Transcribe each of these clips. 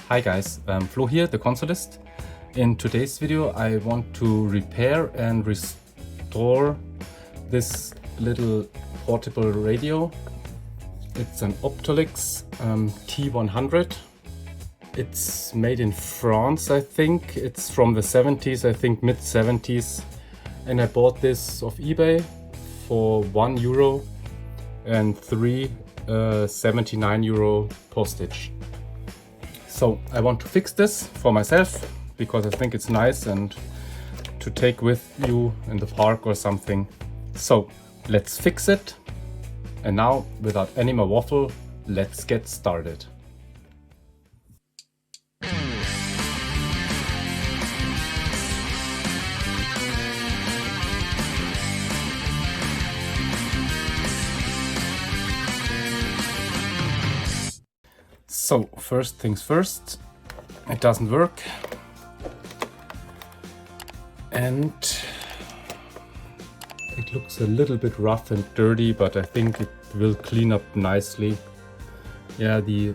Hi guys, Flo here, the consolist. In today's video I want to repair and restore this little portable radio. It's an Optalix T100. It's made in France, I think. It's from the 70s, I think mid 70s. And I bought this off eBay for €1 and €3.79 postage. So I want to fix this for myself because I think it's nice and to take with you in the park or something. So let's fix it. And now, without any more waffle, let's get started. So first things first, it doesn't work, and it looks a little bit rough and dirty, but I think it will clean up nicely. Yeah, the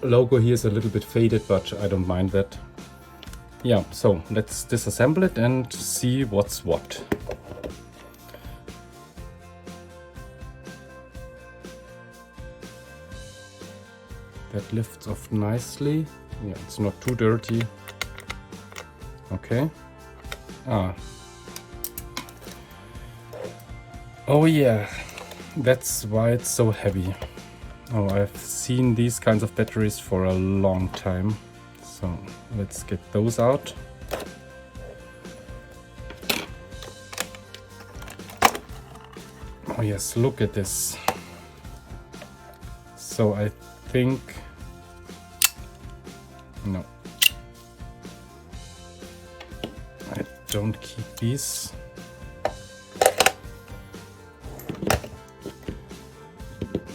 logo here is a little bit faded, but I don't mind that. Yeah, so let's disassemble it and see what's what. That lifts off nicely. Yeah, it's not too dirty. Okay. Oh yeah, that's why it's so heavy. Oh, I've seen these kinds of batteries for a long time. So let's get those out. Oh yes, look at this. So I think no, I don't keep these.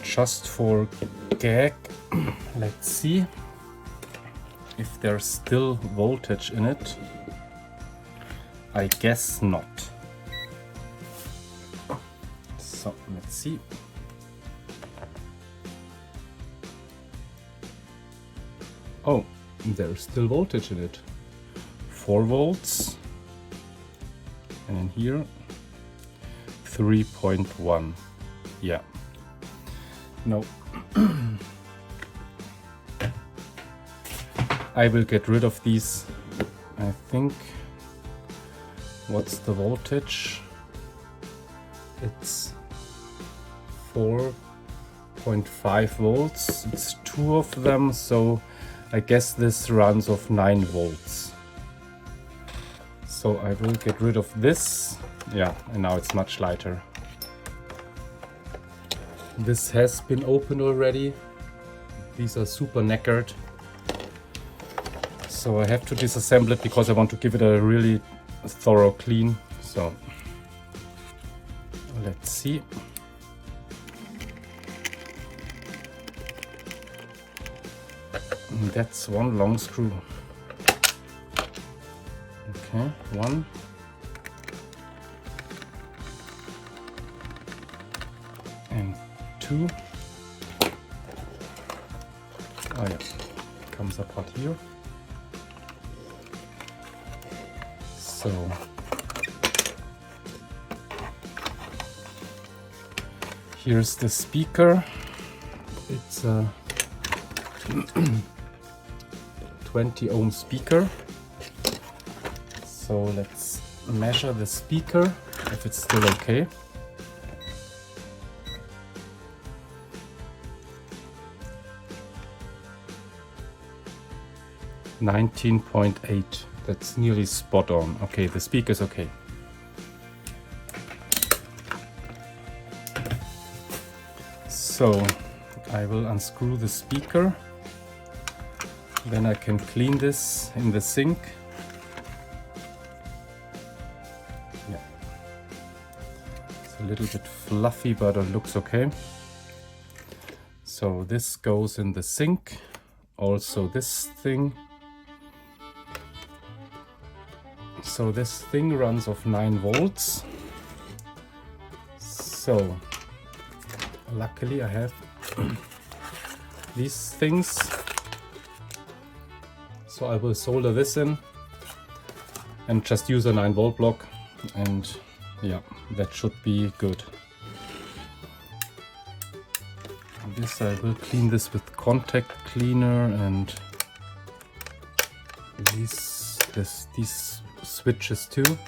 Just for gag, let's see if there's still voltage in it. I guess not. So let's see. Oh, there's still voltage in it. 4 volts. And in here, 3.1. Yeah. No. I will get rid of these. I think. What's the voltage? It's 4.5 volts. It's 2 of them, so I guess this runs off 9 volts. So I will get rid of this. Yeah, and now it's much lighter. This has been opened already. These are super knackered. So I have to disassemble it because I want to give it a really thorough clean. So let's see. That's one long screw. Okay, 1. And 2. Oh yeah, comes apart here. So here's the speaker. It's a 20 ohm speaker. So let's measure the speaker if it's still okay. 19.8. That's nearly spot on. Okay, the speaker's okay. So I will unscrew the speaker. Then I can clean this in the sink. Yeah. It's a little bit fluffy, but it looks okay. So this goes in the sink. Also this thing. So this thing runs off 9 volts. So luckily I have these things So I will solder this in and just use a 9-volt block, and yeah, that should be good. This I will clean this with contact cleaner, and these switches too. So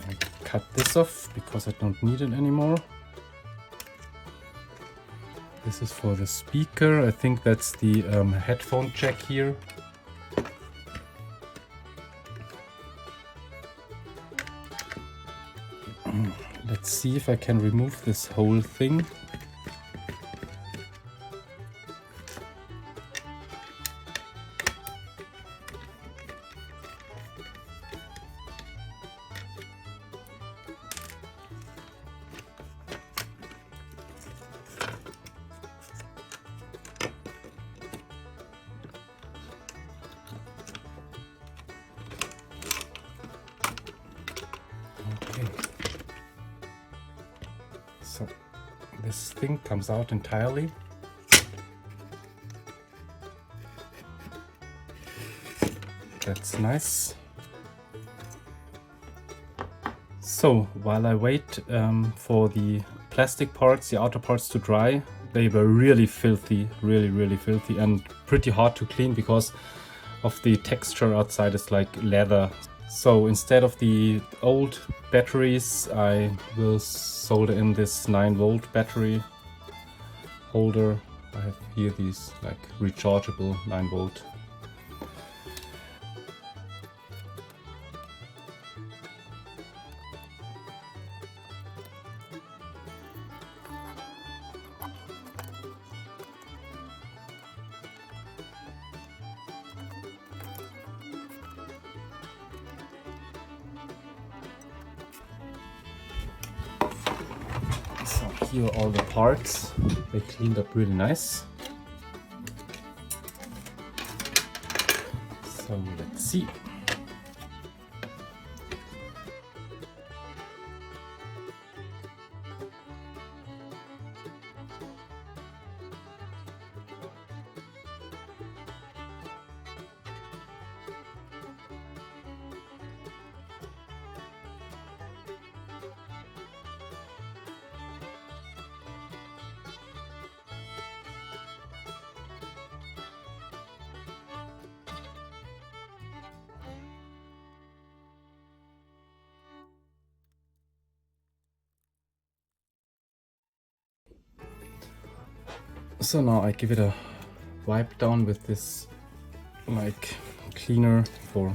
I cut this off because I don't need it anymore. This is for the speaker. I think that's the headphone jack here. Let's see if I can remove this whole thing. So this thing comes out entirely. That's nice. So while I wait for the plastic parts, the outer parts to dry, they were really filthy, really filthy, and pretty hard to clean because of the texture outside is like leather. So instead of the old batteries, I will solder in this 9-volt battery holder. I have here these like rechargeable 9-volt. So here are all the parts. They cleaned up really nice. So let's see. So now I give it a wipe down with this like cleaner, for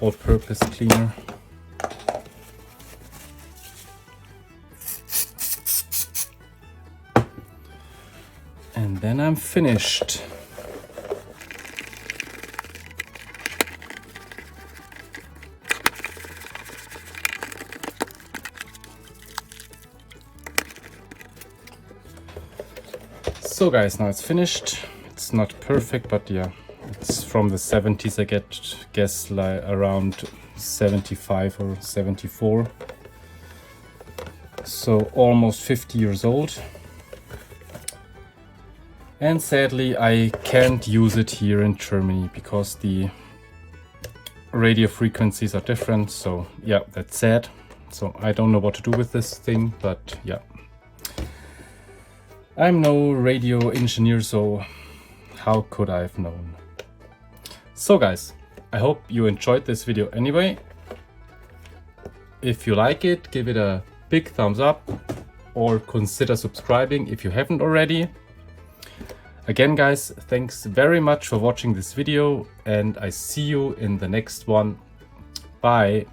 all-purpose cleaner. And then I'm finished. So guys, now it's finished. It's not perfect, but yeah, it's from the 70s. I guess like around 75 or 74. So almost 50 years old. And sadly, I can't use it here in Germany because the radio frequencies are different. So yeah, that's sad. So I don't know what to do with this thing, but yeah. I'm no radio engineer, so how could I have known? So guys, I hope you enjoyed this video anyway. If you like it, give it a big thumbs up or consider subscribing if you haven't already. Again guys, thanks very much for watching this video, and I see you in the next one. Bye!